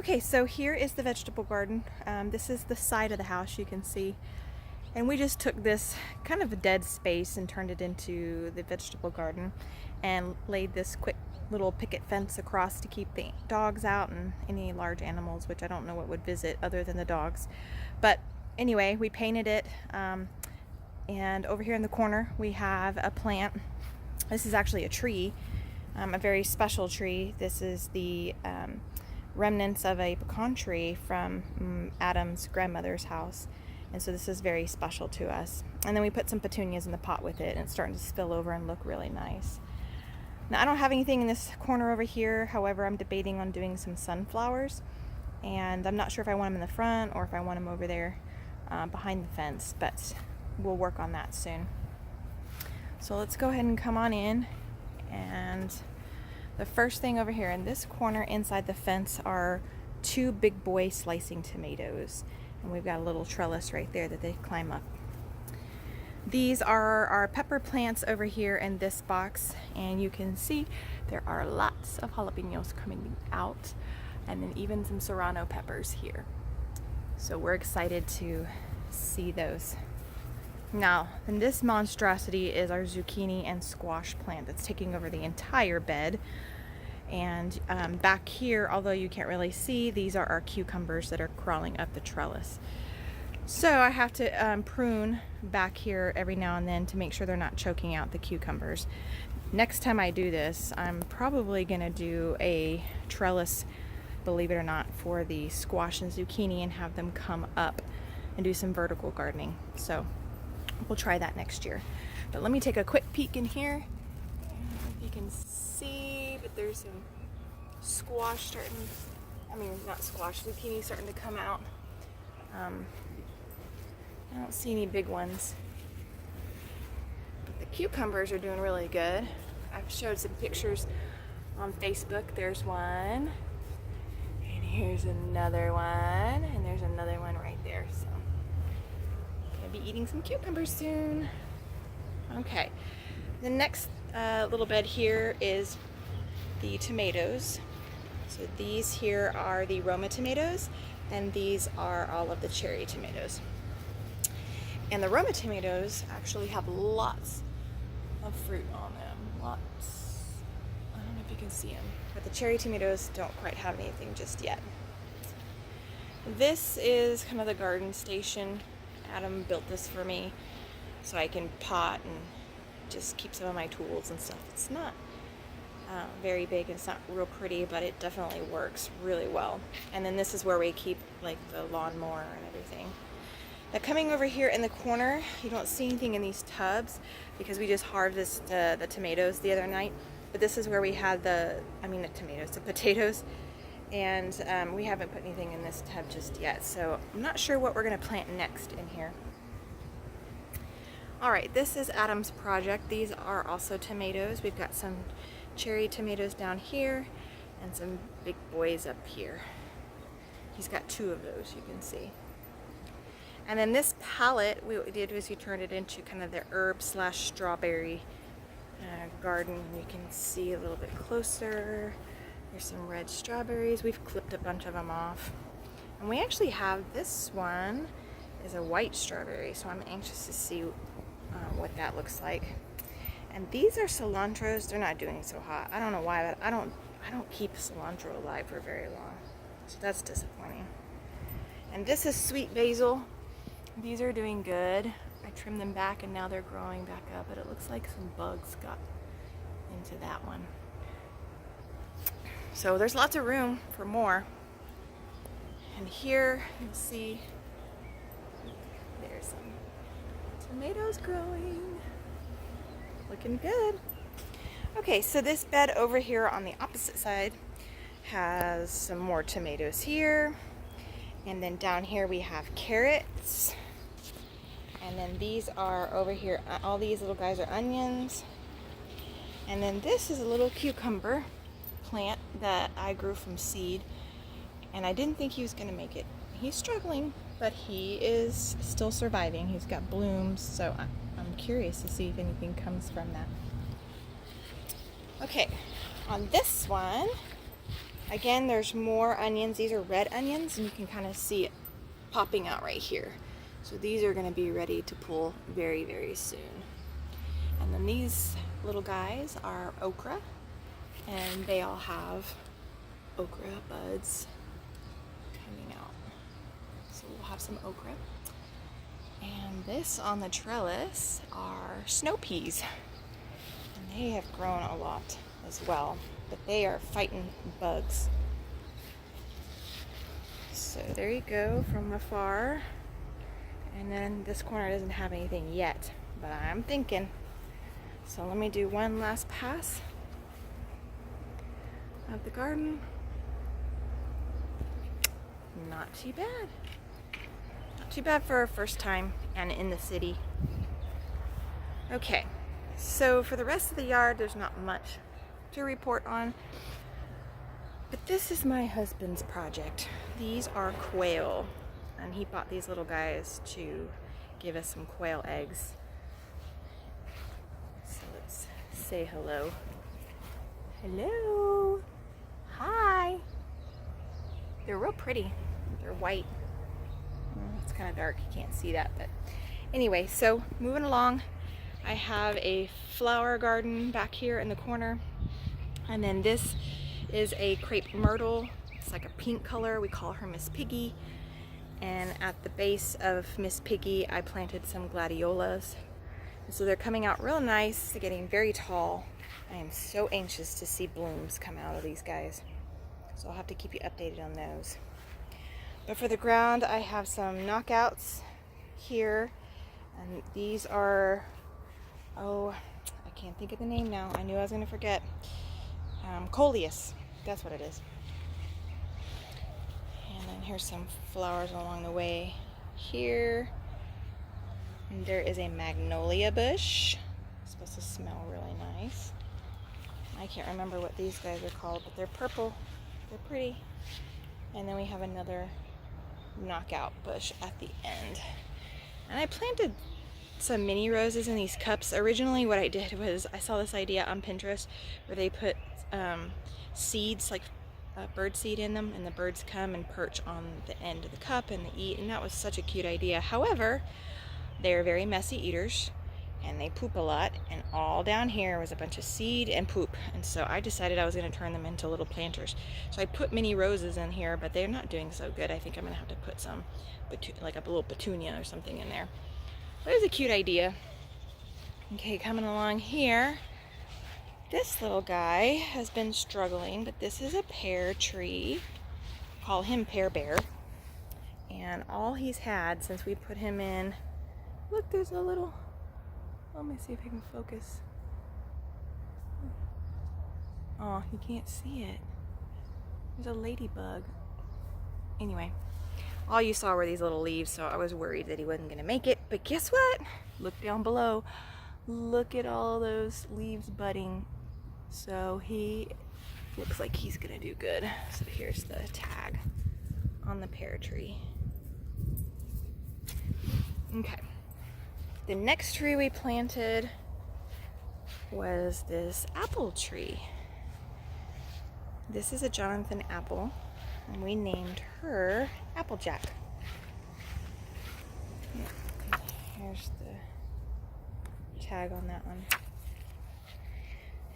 Okay, so here is the vegetable garden. This is the side of the house, you can see. And we just took this kind of a dead space and turned it into the vegetable garden and laid this quick little picket fence across to keep the dogs out and any large animals, which I don't know what would visit other than the dogs. But anyway, we painted it. And over here in the corner, we have a plant. This is actually a tree, a very special tree. This is the remnants of a pecan tree from Adam's grandmother's house, and so this is very special to us. And then we put some petunias in the pot with it, and it's starting to spill over and look really nice. Now I don't have anything in this corner over here, however I'm debating on doing some sunflowers, and I'm not sure if I want them in the front or if I want them over there behind the fence, but we'll work on that soon. So let's go ahead and come on in. And the first thing over here in this corner inside the fence are two big boy slicing tomatoes. And we've got a little trellis right there that they climb up. These are our pepper plants over here in this box. And you can see there are lots of jalapenos coming out. And then even some serrano peppers here. So we're excited to see those. Now, and this monstrosity is our zucchini and squash plant that's taking over the entire bed. And back here, although you can't really see, these are our cucumbers that are crawling up the trellis. So I have to prune back here every now and then to make sure they're not choking out the cucumbers. Next time I do this, I'm probably going to do a trellis, believe it or not, for the squash and zucchini and have them come up and do some vertical gardening. So we'll try that next year. But let me take a quick peek in here. I don't know if you can see, but there's some squash zucchini starting to come out. I don't see any big ones. But the cucumbers are doing really good. I've showed some pictures on Facebook. There's one, and here's another one, and there's another one right there. So be eating some cucumbers soon. Okay, the next little bed here is the tomatoes. So these here are the Roma tomatoes, and these are all of the cherry tomatoes. And the Roma tomatoes actually have lots of fruit on them. Lots. I don't know if you can see them, but the cherry tomatoes don't quite have anything just yet. This is kind of the garden station. Adam built this for me so I can pot and just keep some of my tools and stuff. It's not very big, it's not real pretty, but it definitely works really well. And then this is where we keep like the lawnmower and everything. Now coming over here in the corner, you don't see anything in these tubs because we just harvested the tomatoes the other night. But this is where we had the potatoes. And we haven't put anything in this tub just yet, so I'm not sure what we're going to plant next in here. Alright, this is Adam's project. These are also tomatoes. We've got some cherry tomatoes down here and some big boys up here. He's got two of those, you can see. And then this palette, what we did was we turned it into kind of the herb/strawberry garden. You can see a little bit closer. There's some red strawberries. We've clipped a bunch of them off. And we actually have this one is a white strawberry, so I'm anxious to see what that looks like. And these are cilantros. They're not doing so hot. I don't know why, but I don't keep cilantro alive for very long. So that's disappointing. And this is sweet basil. These are doing good. I trimmed them back and now they're growing back up, but it looks like some bugs got into that one. So there's lots of room for more. And here you'll see there's some tomatoes growing. Looking good. Okay, so this bed over here on the opposite side has some more tomatoes here. And then down here we have carrots. And then these are over here, all these little guys are onions. And then this is a little cucumber plant that I grew from seed, and I didn't think he was going to make it. He's struggling, but he is still surviving. He's got blooms, so I'm curious to see if anything comes from that. Okay, on this one Again, there's more onions. These are red onions, and you can kind of see it popping out right here. So these are going to be ready to pull very, very soon. And then these little guys are okra, and they all have okra buds coming out. So we'll have some okra. And this on the trellis are snow peas. And they have grown a lot as well, but they are fighting bugs. So there you go from afar. And then this corner doesn't have anything yet, but I'm thinking. So let me do one last pass of the garden. Not too bad. Not too bad for a first time and in the city. Okay, so for the rest of the yard, there's not much to report on. But this is my husband's project. These are quail, and he bought these little guys to give us some quail eggs. So let's say hello. Hello. Hi. They're real pretty. They're white. It's kind of dark, you can't see that, but anyway, so moving along, I have a flower garden back here in the corner, and then this is a crepe myrtle. It's like a pink color. We call her Miss Piggy. And at the base of Miss Piggy, I planted some gladiolas. And so they're coming out real nice. They're getting very tall. I am so anxious to see blooms come out of these guys. So I'll have to keep you updated on those. But for the ground, I have some knockouts here. And these are, oh, I can't think of the name now. I knew I was going to forget. Coleus. That's what it is. And then here's some flowers along the way here. And there is a magnolia bush. It's supposed to smell really nice. I can't remember what these guys are called, but they're purple. They're pretty. And then we have another knockout bush at the end. And I planted some mini roses in these cups. Originally what I did was I saw this idea on Pinterest where they put seeds, like bird seed in them, and the birds come and perch on the end of the cup and they eat, and that was such a cute idea. However, they're very messy eaters and they poop a lot, and all down here was a bunch of seed and poop, and so I decided I was going to turn them into little planters. So I put mini roses in here, but they're not doing so good. I think I'm going to have to put some like a little petunia or something in there. But it was a cute idea. Okay, coming along here, this little guy has been struggling, but this is a pear tree. Call him Pear Bear. And all he's had since we put him in, look, there's a little, let me see if I can focus. Oh, you can't see it. There's a ladybug. Anyway, all you saw were these little leaves, so I was worried that he wasn't going to make it. But guess what? Look down below. Look at all those leaves budding. So he looks like he's gonna do good. So here's the tag on the pear tree. Okay. The next tree we planted was this apple tree. This is a Jonathan apple, and we named her Applejack. Here's the tag on that one.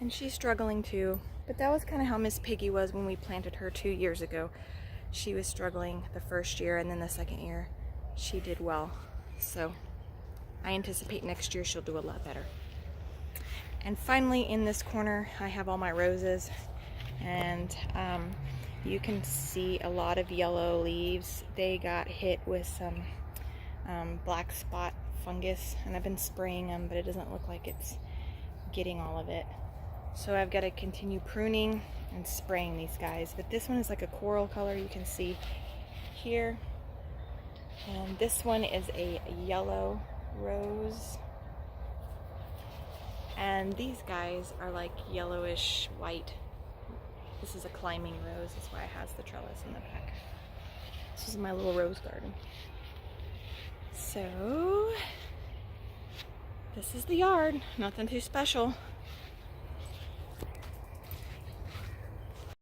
And she's struggling too, but that was kind of how Miss Piggy was when we planted her 2 years ago. She was struggling the first year, and then the second year she did well. So I anticipate next year she'll do a lot better. And finally, in this corner, I have all my roses, and you can see a lot of yellow leaves. They got hit with some black spot fungus, and I've been spraying them, but it doesn't look like it's getting all of it. So I've got to continue pruning and spraying these guys. But this one is like a coral color, you can see here. And this one is a yellow rose. And these guys are like yellowish white. This is a climbing rose, that's why it has the trellis in the back. This is my little rose garden. So this is the yard, nothing too special.